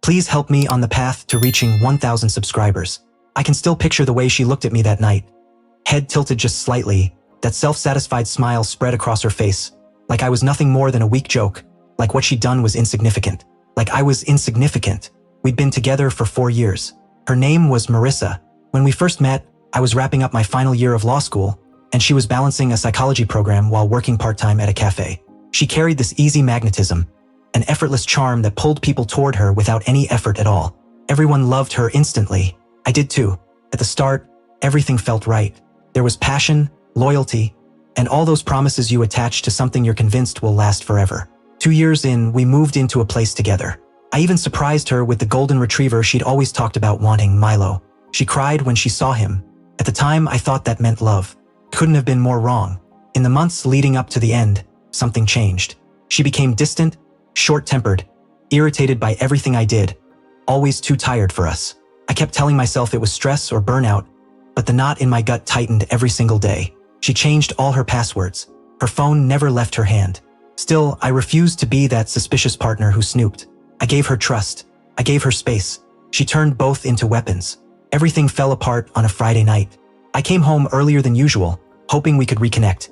Please help me on the path to reaching 1,000 subscribers. I can still picture the way she looked at me that night. Head tilted just slightly, that self-satisfied smile spread across her face, like I was nothing more than a weak joke, like what she'd done was insignificant. Like I was insignificant. We'd been together for 4 years. Her name was Marissa. When we first met, I was wrapping up my final year of law school, and she was balancing a psychology program while working part-time at a cafe. She carried this easy magnetism, an effortless charm that pulled people toward her without any effort at all. Everyone loved her instantly. I did too. At the start, everything felt right. There was passion, loyalty, and all those promises you attach to something you're convinced will last forever. 2 years in, we moved into a place together. I even surprised her with the golden retriever she'd always talked about wanting, Milo. She cried when she saw him. At the time, I thought that meant love. Couldn't have been more wrong. In the months leading up to the end, something changed. She became distant, short-tempered, irritated by everything I did, always too tired for us. I kept telling myself it was stress or burnout, but the knot in my gut tightened every single day. She changed all her passwords. Her phone never left her hand. Still, I refused to be that suspicious partner who snooped. I gave her trust. I gave her space. She turned both into weapons. Everything fell apart on a Friday night. I came home earlier than usual, hoping we could reconnect.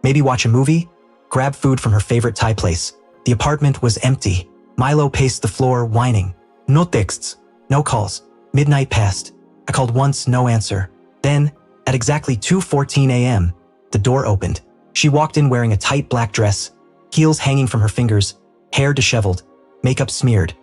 Maybe watch a movie? Grab food from her favorite Thai place. The apartment was empty. Milo paced the floor, whining. No texts. No calls. Midnight passed. I called once, no answer. Then, at exactly 2:14 a.m., the door opened. She walked in wearing a tight black dress, heels hanging from her fingers, hair disheveled, makeup smeared.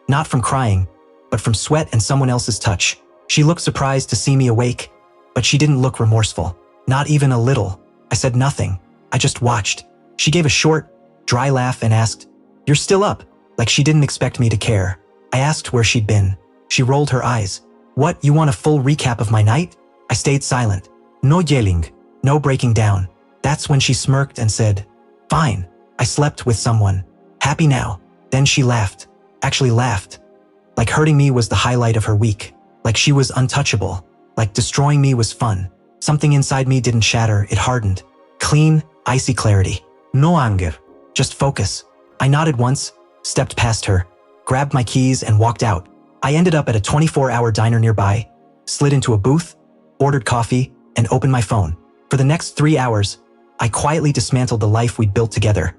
Not from crying, but from sweat and someone else's touch. She looked surprised to see me awake, but she didn't look remorseful. Not even a little. I said nothing. I just watched. She gave a short, dry laugh and asked, "You're still up?" Like she didn't expect me to care. I asked where she'd been. She rolled her eyes. "What, you want a full recap of my night?" I stayed silent. No yelling, no breaking down. That's when she smirked and said, "Fine, I slept with someone. Happy now." Then she laughed. Actually laughed. Like hurting me was the highlight of her week. Like she was untouchable. Like destroying me was fun. Something inside me didn't shatter, it hardened. Clean, icy clarity. No anger. Just focus. I nodded once, stepped past her, grabbed my keys and walked out. I ended up at a 24-hour diner nearby, slid into a booth, ordered coffee, and opened my phone. For the next 3 hours, I quietly dismantled the life we'd built together.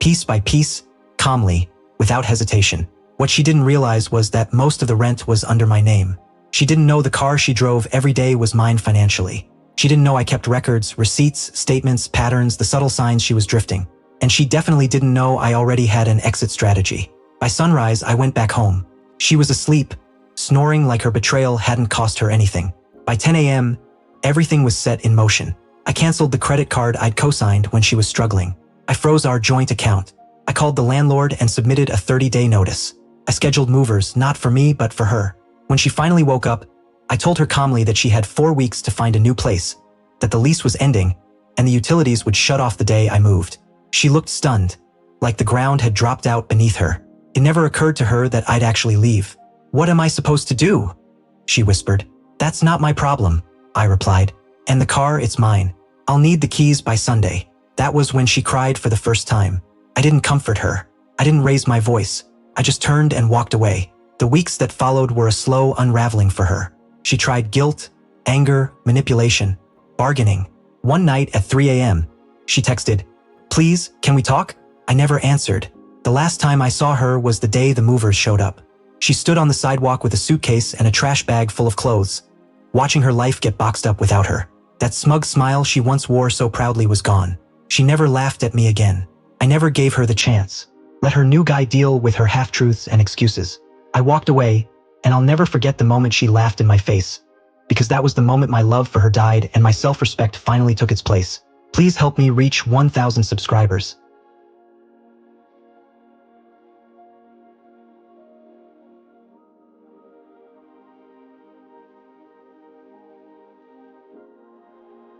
Piece by piece, calmly, without hesitation. What she didn't realize was that most of the rent was under my name. She didn't know the car she drove every day was mine financially. She didn't know I kept records, receipts, statements, patterns, the subtle signs she was drifting. And she definitely didn't know I already had an exit strategy. By sunrise, I went back home. She was asleep, snoring like her betrayal hadn't cost her anything. By 10 a.m., everything was set in motion. I canceled the credit card I'd co-signed when she was struggling. I froze our joint account. I called the landlord and submitted a 30-day notice. I scheduled movers, not for me, but for her. When she finally woke up, I told her calmly that she had 4 weeks to find a new place, that the lease was ending, and the utilities would shut off the day I moved. She looked stunned, like the ground had dropped out beneath her. It never occurred to her that I'd actually leave. "What am I supposed to do?" she whispered. "That's not my problem," I replied. "And the car, it's mine. I'll need the keys by Sunday." That was when she cried for the first time. I didn't comfort her. I didn't raise my voice. I just turned and walked away. The weeks that followed were a slow unraveling for her. She tried guilt, anger, manipulation, bargaining. One night at 3 a.m., she texted, "Please, can we talk?" I never answered. The last time I saw her was the day the movers showed up. She stood on the sidewalk with a suitcase and a trash bag full of clothes, watching her life get boxed up without her. That smug smile she once wore so proudly was gone. She never laughed at me again. I never gave her the chance. Let her new guy deal with her half-truths and excuses. I walked away, and I'll never forget the moment she laughed in my face, because that was the moment my love for her died and my self-respect finally took its place. Please help me reach 1,000 subscribers.